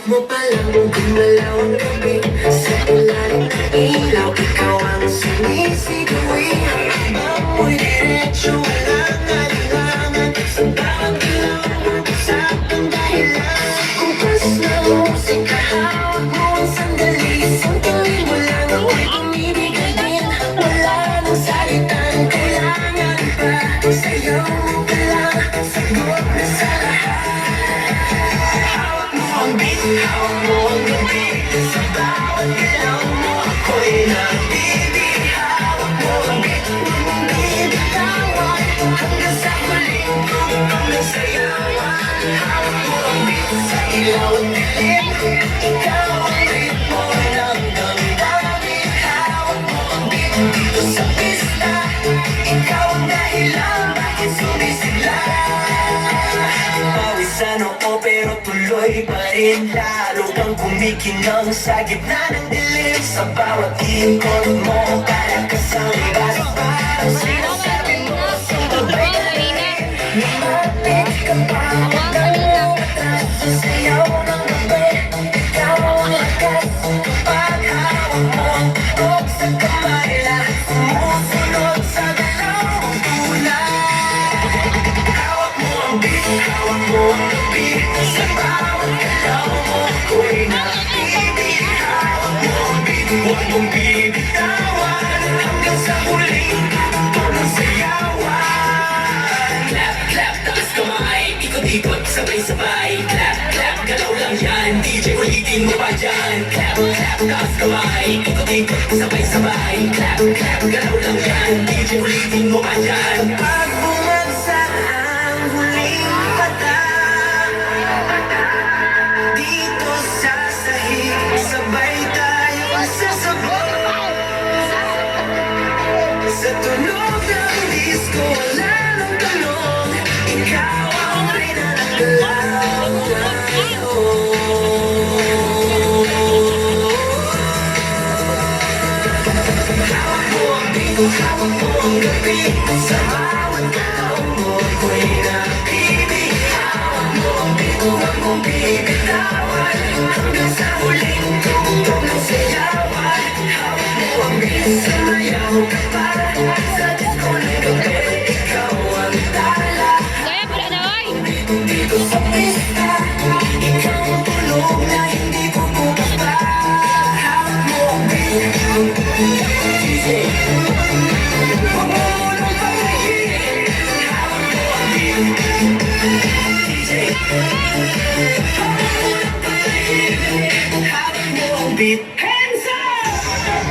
mo palang gumalaw ang gabi. Sa ilalim ng ilaw, ikaw ang sinisigawi. Habang mo'y diretso, walang alinlangan. Sa bawat galaw, mag-usap ang dahilan. Kumpas na musika, hawak mo ang sandali. Sandali mo lang, ako'y umibigay din. Wala nang salitang kailangan pa. Sayaw mo ka lang, sagot na sa lahat. Hawak mo ang beat, hawak mo ang gabi. Sa bawat galaw mo, ako'y nabibig. Hawak mo ang beat, huwag mong bibitawan. Hanggang sa huling tugtog ng sayawan. Hawak mo ang beat sa ilaw at dilim. Ikaw ang ritmo ng damdamin. Hawak mo ang beat dito sa pista. Ikaw ang dahilan, bakit sumisigla? Pawisan ako pero tuloy pa rin. Lalo kang kumikinang sa gitna ng dilim. Sa bawat ikot mo, para ka sa ligas. Parang sinasabi mo, sabay ka rin. Lumapit ka pa, dalawang atas. Sa sayaw ng gabi, ikaw ang lakas. Kapag hawak mo ang tutok sa kamay, lahat sumusunod sa dalawang tulad. Hawak mo ang beat, hawak mo ang gabi. Sa bawat galaw mo, ako'y nabibig. Hawak mo ang beat, huwag mong bibitawan. Hanggang sa huling tugtog ng sayawan. Clap, clap, taas kamay, ikot-ikot, sabay-sabay. Clap, clap, galaw lang yan, DJ ulitin mo pa dyan. Clap, clap, taas kamay, ikot-ikot, sabay-sabay. Clap, clap, galaw lang yan, DJ ulitin mo pa dyan. Pag bumagsak ang huling patak, dito sa sahig, sabay tayong sasabog. Sa tunog ng disco, wala nang tanong. Ikaw ang reyna ng galaw ngayon. Hawak mo ang beat, hawak mo ang gabi. Sa bawat galaw mo, ako'y nabibig. Hawak mo ang beat, huwag mong bibitawan. Hanggang sa huling tugtog ng sayawan. Hawak mo ang beat, sumayaw ka pa. Sa disco ng gabi, ikaw ang tala. Gaya pala na, oy! Dito sa pista, ikaw ang tulog na hindi bubukas pa. Hawak mo ang beat, DJ. Huwag mo munang patayin. Hawak mo ang beat, DJ. Huwag mo munang patayin. Hawak mo ang beat.